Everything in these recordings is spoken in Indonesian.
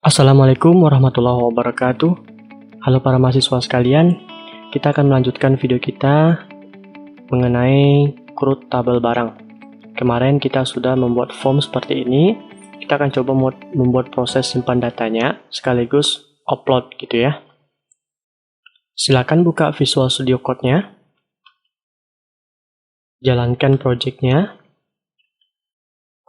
Assalamualaikum warahmatullahi wabarakatuh. Halo para mahasiswa sekalian, kita akan melanjutkan video kita mengenai CRUD tabel barang. Kemarin kita sudah membuat form seperti ini. Kita akan coba membuat proses simpan datanya sekaligus upload gitu ya. Silakan buka Visual Studio Code-nya. Jalankan project-nya.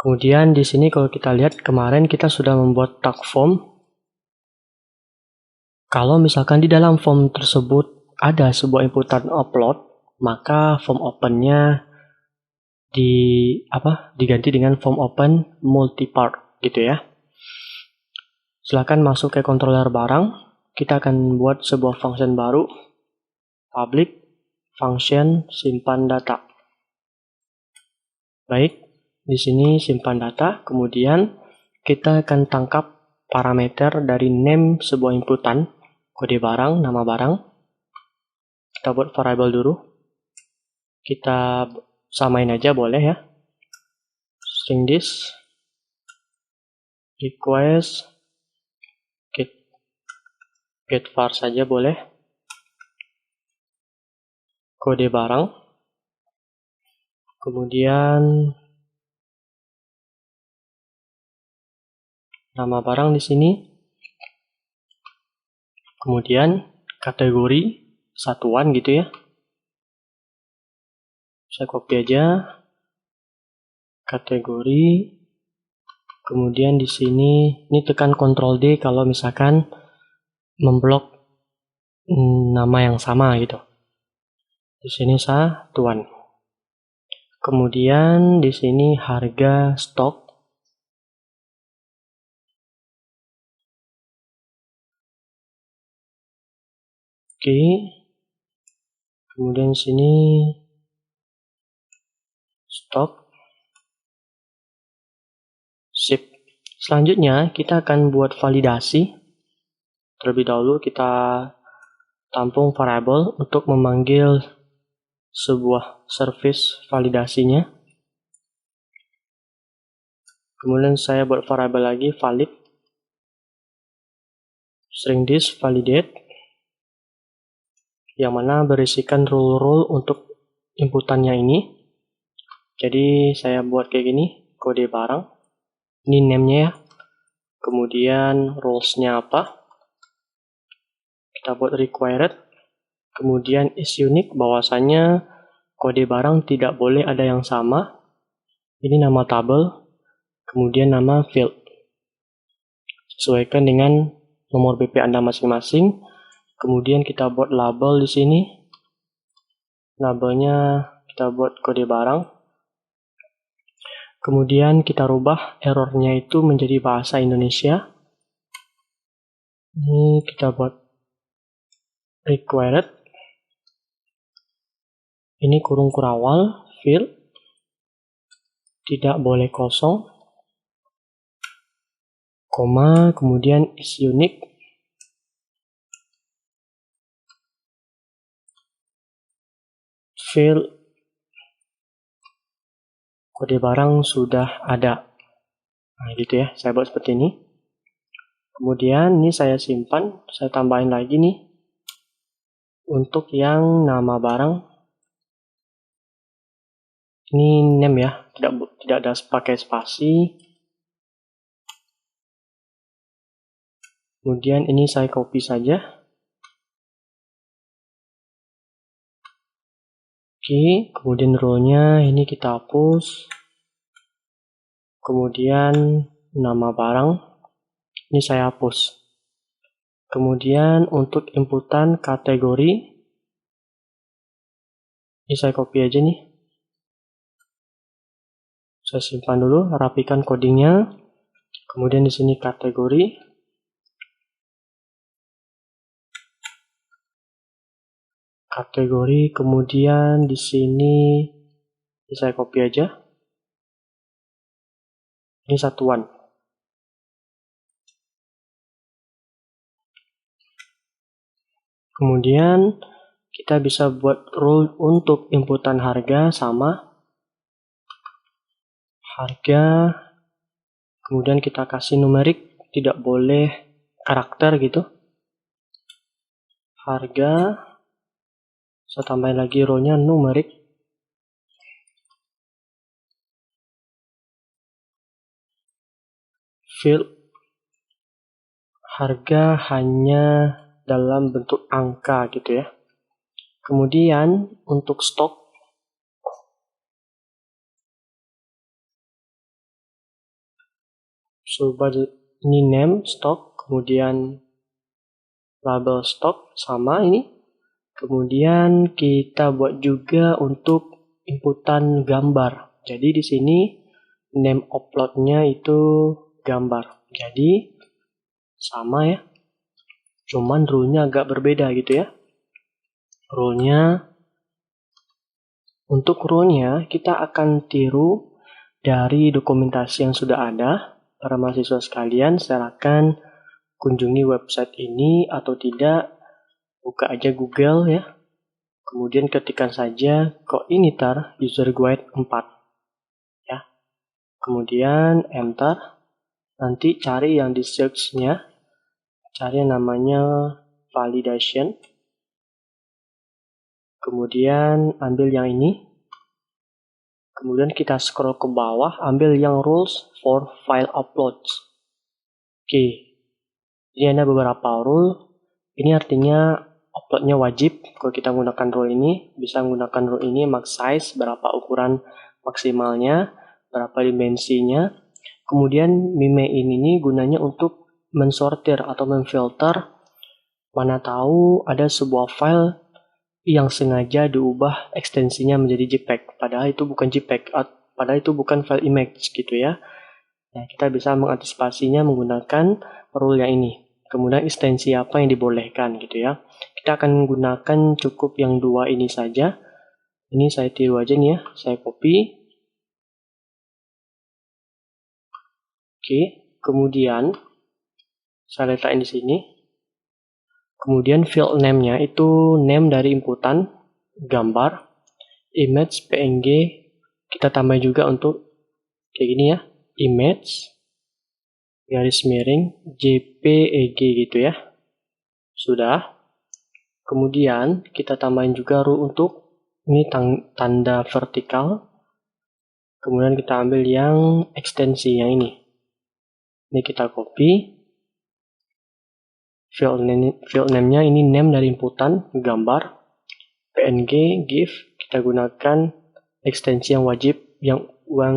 Kemudian di sini kalau kita lihat kemarin kita sudah membuat tag form. Kalau misalkan di dalam form tersebut ada sebuah inputan upload, maka form open-nya diganti dengan form open multipart gitu ya. Silakan masuk ke controller barang. Kita akan buat sebuah function baru, public function simpan data. Baik. Di sini simpan data, kemudian kita akan tangkap parameter dari name sebuah inputan, kode barang, nama barang. Kita buat variable dulu. Kita samain aja boleh ya. String this, request, get var saja boleh. Kode barang. Kemudian nama barang di sini. Kemudian kategori satuan gitu ya. Saya copy aja kategori. Kemudian di sini ini tekan Ctrl D kalau misalkan memblok nama yang sama gitu. Di sini satuan. Kemudian di sini harga stok. Oke. Kemudian sini stok. Sip. Selanjutnya kita akan buat validasi. Terlebih dahulu kita tampung variable untuk memanggil sebuah service validasinya. Kemudian saya buat variable lagi valid. String this validate. Yang mana berisikan rule-rule untuk inputannya ini. Jadi saya buat kayak gini, kode barang. Ini name-nya ya. Kemudian rules-nya apa. Kita buat required. Kemudian is unique, bahwasanya kode barang tidak boleh ada yang sama. Ini nama tabel. Kemudian nama field. Sesuaikan dengan nomor BP Anda masing-masing. Kemudian kita buat label di sini. Labelnya kita buat kode barang. Kemudian kita rubah errornya itu menjadi bahasa Indonesia. Ini kita buat required. Ini kurung kurawal, field. Tidak boleh kosong. Koma, kemudian is unique. Field. Kode barang sudah ada. Nah gitu ya, saya buat seperti ini. Kemudian ini saya simpan, saya tambahin lagi nih. Untuk yang nama barang. Ini name ya, tidak ada pakai spasi. Kemudian ini saya copy saja. Oke, kemudian row-nya ini kita hapus. Kemudian nama barang ini saya hapus. Kemudian untuk inputan kategori ini saya copy aja nih. Saya simpan dulu, rapikan codingnya. Kemudian di sini kategori. Kategori, kemudian di sini saya copy aja. Ini satuan. Kemudian kita bisa buat rule untuk inputan harga sama. Harga. Kemudian kita kasih numerik tidak boleh karakter gitu. Harga, saya tambahin lagi row-nya numerik. Field, harga hanya dalam bentuk angka gitu ya. Kemudian untuk stok, coba ini name stok, kemudian label stok sama ini. Kemudian kita buat juga untuk inputan gambar. Jadi di sini name uploadnya itu gambar. Jadi sama ya, cuman rule-nya agak berbeda gitu ya. Untuk rule-nya kita akan tiru dari dokumentasi yang sudah ada. Para mahasiswa sekalian, silakan kunjungi website ini atau tidak, buka aja Google ya. Kemudian ketikkan saja Coinitar User Guide 4 ya. Kemudian enter. Nanti cari yang di search-nya, cari yang namanya validation. Kemudian ambil yang ini. Kemudian kita scroll ke bawah, ambil yang rules for file uploads. Oke, ini ada beberapa rule. Ini artinya uploadnya wajib. Kalau kita menggunakan rule ini, bisa menggunakan rule ini max size, berapa ukuran maksimalnya, berapa dimensinya. Kemudian mimain ini gunanya untuk mensortir atau memfilter. Mana tahu ada sebuah file yang sengaja diubah ekstensinya menjadi JPEG, padahal itu bukan JPEG, padahal itu bukan file image gitu ya. Nah, kita bisa mengantisipasinya menggunakan rule yang ini. Kemudian ekstensi apa yang dibolehkan gitu ya. Kita akan menggunakan cukup yang dua ini saja. Ini saya tiru aja nih ya, saya copy. Oke, kemudian saya letakkan di sini. Kemudian field name-nya itu name dari inputan gambar, image, PNG. Kita tambah juga untuk kayak gini ya, image, garis miring, JPEG gitu ya. Sudah. Kemudian kita tambahin juga rule untuk ini tanda vertikal. Kemudian kita ambil yang ekstensi yang ini. Ini kita copy. Field name-nya ini name dari inputan gambar, PNG, GIF. Kita gunakan ekstensi yang wajib yang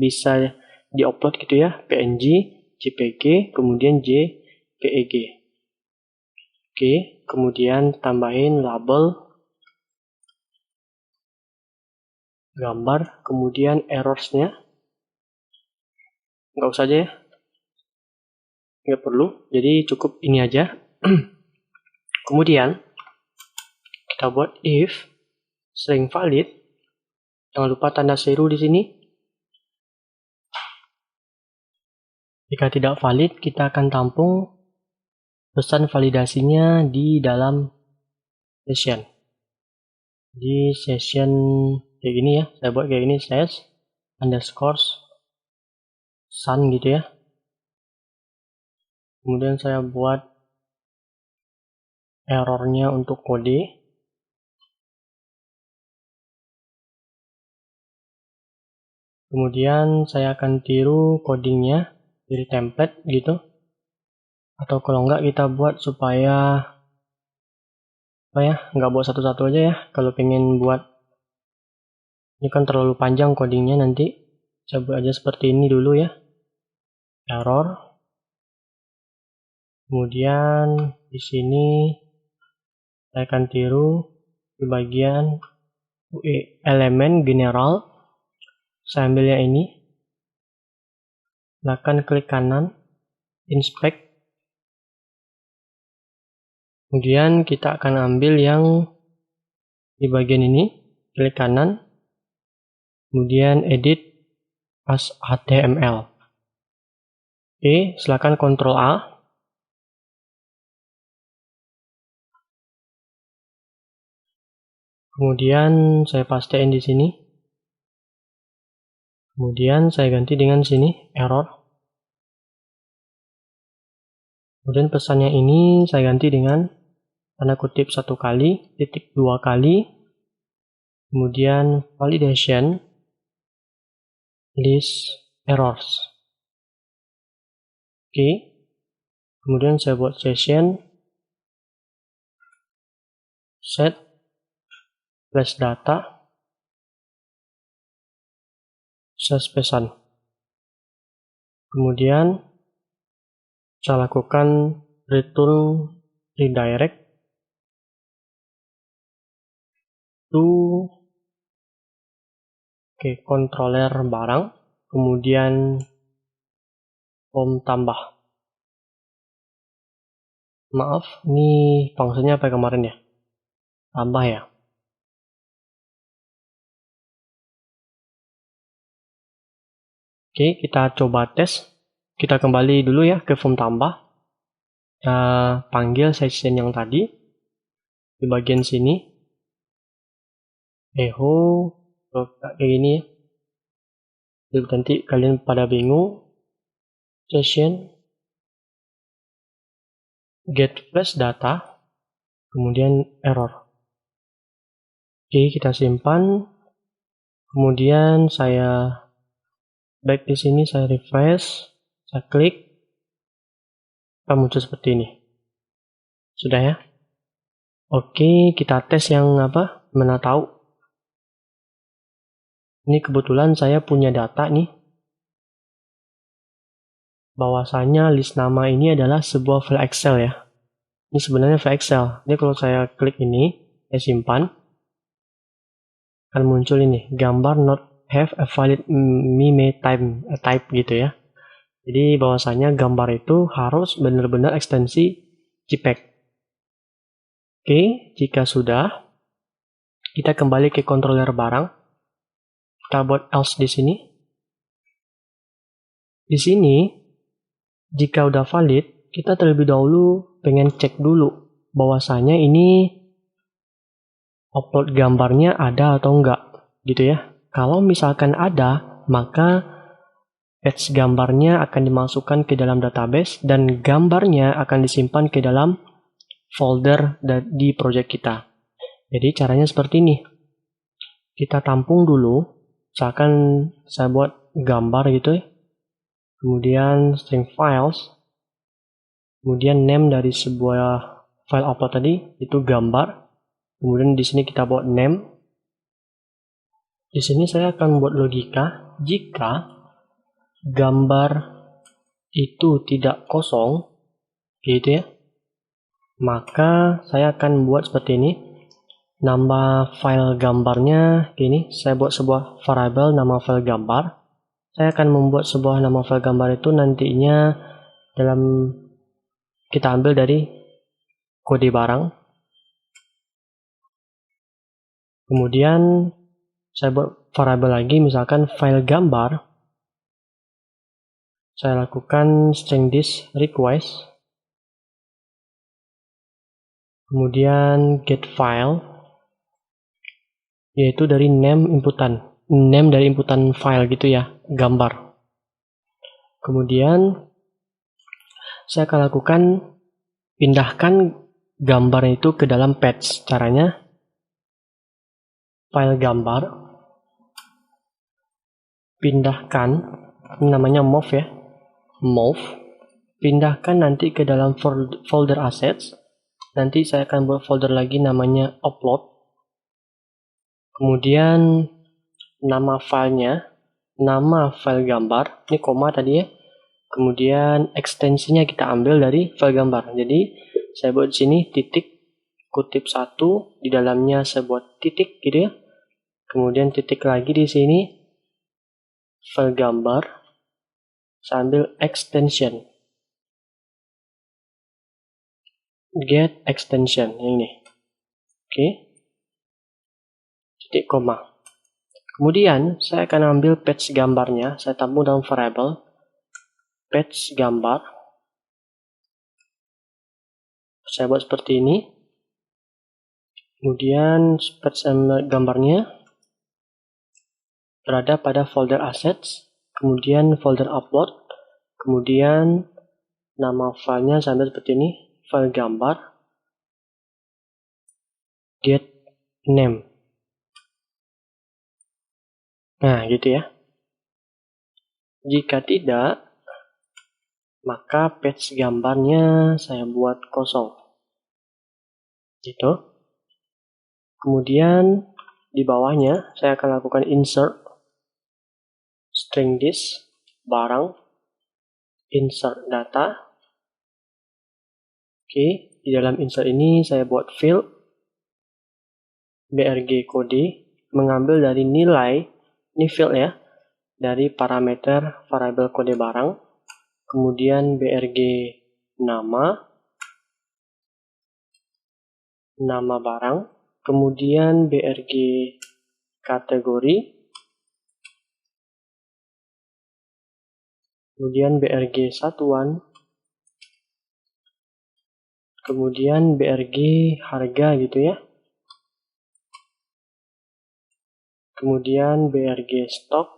bisa diupload gitu ya, PNG, JPG, kemudian JPEG. Oke, kemudian tambahin label gambar, kemudian errors-nya nggak usah aja ya, nggak perlu, jadi cukup ini aja. Kemudian kita buat if string valid, jangan lupa tanda seru di sini. Jika tidak valid, kita akan tampung pesan validasinya di dalam session. Di session kayak gini ya, saya buat kayak gini, ses underscore sun gitu ya. Kemudian saya buat errornya untuk kode. Kemudian saya akan tiru codingnya dari template gitu. Atau kalau enggak kita buat supaya nggak buat satu-satu aja ya. Kalau pengen buat ini kan terlalu panjang codingnya nanti. Saya buat aja seperti ini dulu ya. Error. Kemudian di sini saya akan tiru di bagian elemen general. Saya ambil yang ini. Silakan klik kanan, inspect. Kemudian kita akan ambil yang di bagian ini, klik kanan. Kemudian edit as HTML. Oke, silakan Ctrl A. Kemudian saya pastein di sini. Kemudian saya ganti dengan sini error. Kemudian pesannya ini saya ganti dengan tanda kutip 1 kali, titik 2 kali, kemudian validation, list errors. Oke, kemudian saya buat session, set flash data, slash pesan. Kemudian saya lakukan return redirect to controller barang, kemudian form tambah. Maaf, ini fungsinya apa kemarin ya? Tambah ya. Oke, kita coba tes. Kita kembali dulu ya ke form tambah. Kita panggil session yang tadi di bagian sini. Echo kayak gini ya. Jadi nanti kalian pada bingung. Session get flash data, kemudian error. Oke, kita simpan. Kemudian saya back di sini, saya refresh, saya klik, akan muncul seperti ini. Sudah ya? Oke, kita tes yang mana tahu. Ini kebetulan saya punya data nih, bahwasanya list nama ini adalah sebuah file Excel ya. Ini sebenarnya file Excel. Jadi kalau saya klik ini, saya simpan, akan muncul ini, gambar not have a valid MIME type gitu ya. Jadi bahwasanya gambar itu harus benar-benar ekstensi JPEG. Oke, jika sudah, kita kembali ke controller barang. Kita buat else di sini. Di sini, jika udah valid, kita terlebih dahulu pengen cek dulu bahwasanya ini upload gambarnya ada atau enggak, gitu ya. Kalau misalkan ada, maka batch gambarnya akan dimasukkan ke dalam database dan gambarnya akan disimpan ke dalam folder di project kita. Jadi caranya seperti ini. Kita tampung dulu, misalkan saya buat gambar gitu ya. Kemudian string files, kemudian name dari sebuah file upload tadi itu gambar. Kemudian di sini kita buat name. Di sini saya akan buat logika jika gambar itu tidak kosong, gitu ya, maka saya akan buat seperti ini. Nama file gambarnya gini, saya buat sebuah variable nama file gambar. Saya akan membuat sebuah nama file gambar itu nantinya kita ambil dari kode barang. Kemudian saya buat variable lagi, misalkan file gambar. Saya lakukan string this request. Kemudian get file, yaitu dari name dari inputan file gitu ya, gambar. Kemudian saya akan lakukan pindahkan gambar itu ke dalam patch. Caranya file gambar, pindahkan, namanya move ya, move, pindahkan nanti ke dalam folder assets. Nanti saya akan buat folder lagi namanya upload. Kemudian nama filenya, nama file gambar, ini koma tadi ya. Kemudian ekstensinya kita ambil dari file gambar. Jadi saya buat di sini titik kutip 1, di dalamnya saya buat titik gitu ya. Kemudian titik lagi di sini file gambar, saya ambil extension, get extension yang ini. Oke. Titik koma. Kemudian saya akan ambil patch gambarnya, saya tampung dalam variable patch gambar. Saya buat seperti ini. Kemudian patch gambarnya berada pada folder assets, kemudian folder upload, kemudian Nama filenya saya ambil seperti ini, file gambar, get name. Nah, gitu ya. Jika tidak, maka page gambarnya saya buat kosong. Gitu. Kemudian di bawahnya saya akan lakukan insert string this barang, insert data. Oke, di dalam insert ini saya buat field brg kode, mengambil dari nilai, ini field ya, dari parameter variabel kode barang, kemudian brg nama barang, kemudian brg kategori, kemudian brg satuan, kemudian brg harga gitu ya, kemudian brg stok,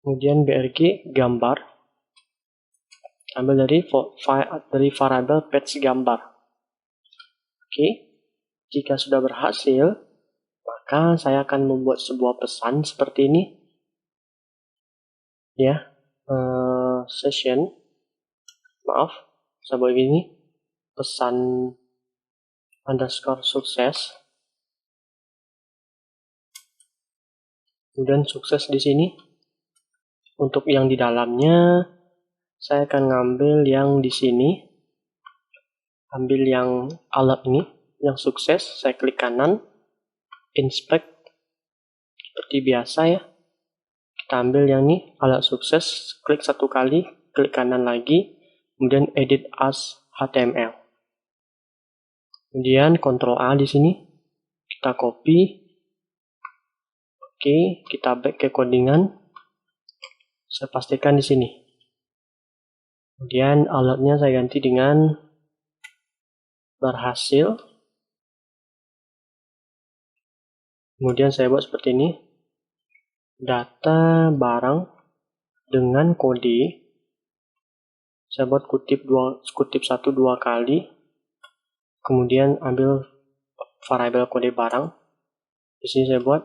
kemudian brg gambar, ambil dari variabel page gambar. Oke, jika sudah berhasil, maka saya akan membuat sebuah pesan seperti ini, ya, session, maaf, saya buat gini, pesan underscore sukses, kemudian sukses di sini. Untuk yang di dalamnya, saya akan ngambil yang di sini, ambil yang alert ini, yang sukses, saya klik kanan, inspect, seperti biasa ya. Kita ambil yang ini, alert sukses, klik satu kali, klik kanan lagi, kemudian edit as HTML. Kemudian Ctrl A di sini, kita copy. Oke, kita back ke codingan. Saya pastikan di sini. Kemudian alertnya saya ganti dengan berhasil. Kemudian saya buat seperti ini. Data barang dengan kode. Saya buat kutip 1 2 kali. Kemudian ambil variabel kode barang. Di sini saya buat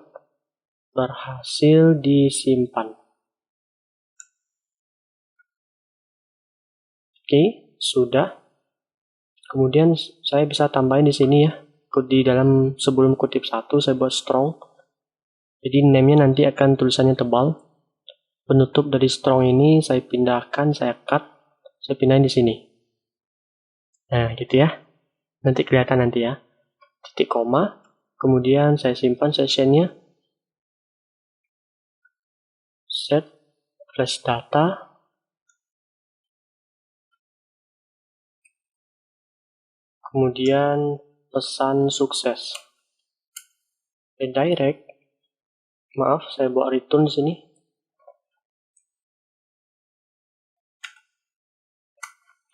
berhasil disimpan. Oke, sudah. Kemudian saya bisa tambahin di sini ya. Di dalam sebelum kutip 1 saya buat strong. Jadi name-nya nanti akan tulisannya tebal. Penutup dari strong ini saya pindahkan, saya cut, saya pindahin di sini. Nah, gitu ya. Nanti kelihatan nanti ya. Titik koma. Kemudian saya simpan sessionnya. Set flash data. Kemudian pesan sukses. Redirect. Maaf, saya buat return di sini.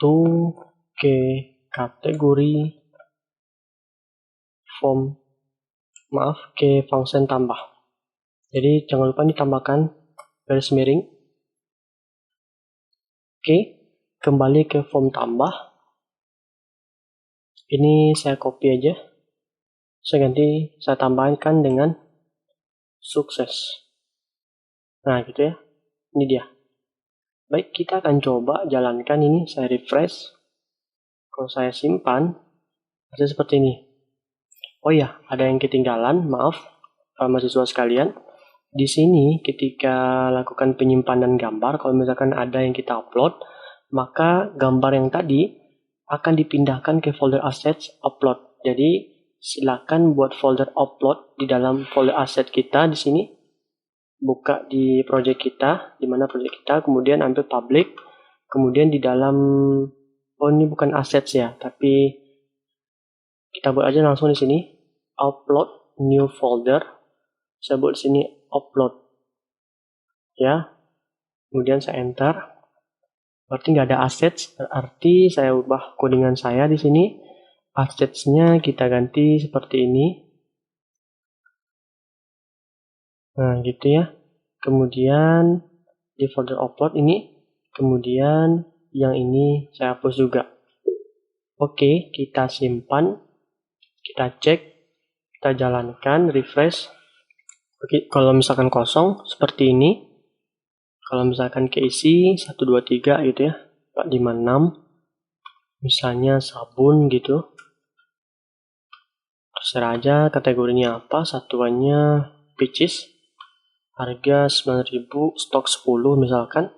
To ke kategori form. Maaf, ke function tambah. Jadi jangan lupa ditambahkan garis miring. Oke, kembali ke form tambah. Ini saya copy aja. Saya tambahkan dengan sukses. Nah, gitu ya. Ini dia. Baik, kita akan coba jalankan ini. Saya refresh. Kalau saya simpan, hasil seperti ini. Oh ya, ada yang ketinggalan. Maaf, mahasiswa sekalian. Di sini, ketika lakukan penyimpanan gambar, kalau misalkan ada yang kita upload, maka gambar yang tadi akan dipindahkan ke folder assets upload. Jadi silakan buat folder upload di dalam folder asset kita di sini. Buka di project kita, di mana project kita, kemudian ambil public, kemudian di dalam, oh ini bukan assets ya, tapi kita buat aja langsung di sini, upload new folder. Saya buat di sini upload, ya. Kemudian saya enter. Berarti nggak ada assets, berarti saya ubah codingan saya di sini. Assets-nya kita ganti seperti ini. Nah, gitu ya. Kemudian di folder upload ini. Kemudian yang ini saya hapus juga. Oke, kita simpan, kita cek, kita jalankan, refresh. Oke, kalau misalkan kosong seperti ini. Kalau misalkan keisi 1, 2, 3 gitu ya, 4, 5, 6. Misalnya sabun gitu. Terserah aja kategorinya apa, satuannya peaches. Harga 9.000, stok 10 misalkan.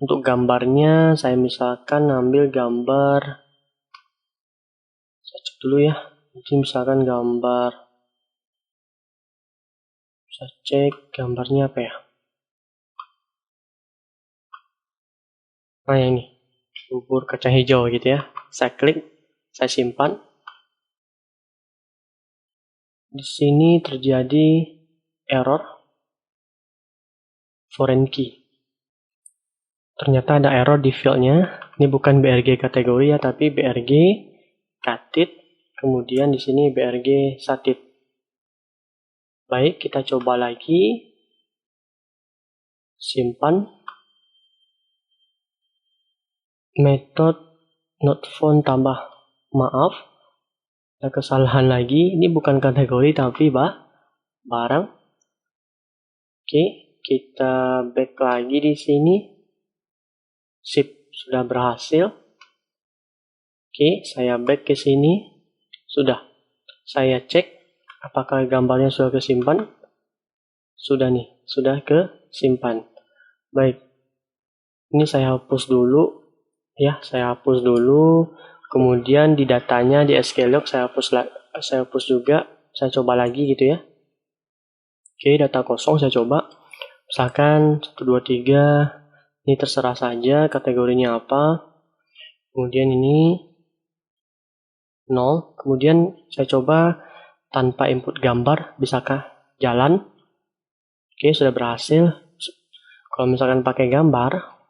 Untuk gambarnya saya misalkan ambil gambar, saya cek dulu ya. Jadi misalkan gambar, saya cek gambarnya apa ya. Nah yang ini, bubur kacang hijau gitu ya. Saya klik, saya simpan. Di sini terjadi error foreign key. Ternyata ada error di fieldnya. Ini bukan BRG kategori ya, tapi BRG katit. Kemudian di sini BRG satit. Baik, kita coba lagi. Simpan. Method not found tambah. Maaf. Ada kesalahan lagi. Ini bukan kategori tapi barang. Oke, kita back lagi di sini. Sip, sudah berhasil. Oke, saya back ke sini. Sudah. Saya cek apakah gambarnya sudah kesimpan. Sudah nih, sudah kesimpan. Baik. Ini saya hapus dulu. Ya, saya hapus dulu. Kemudian di datanya di SQLlog saya hapus juga. Saya coba lagi gitu ya. Oke, data kosong saya coba. Misalkan 1, 2, 3. Ini terserah saja kategorinya apa. Kemudian ini 0. Kemudian saya coba tanpa input gambar. Bisakah jalan? Oke, sudah berhasil. Kalau misalkan pakai gambar,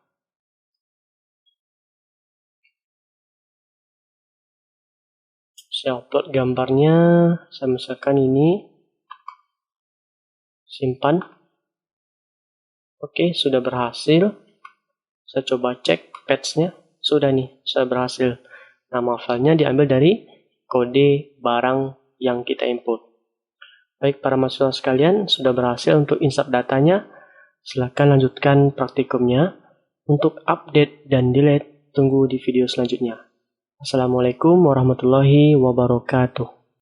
saya upload gambarnya. Saya misalkan ini. Simpan. Oke, sudah berhasil. Saya coba cek patch-nya. Sudah nih, sudah berhasil. Nama filenya diambil dari kode barang yang kita input. Baik, para mahasiswa sekalian, sudah berhasil untuk insert datanya. Silakan lanjutkan praktikumnya. Untuk update dan delete, tunggu di video selanjutnya. Assalamualaikum warahmatullahi wabarakatuh.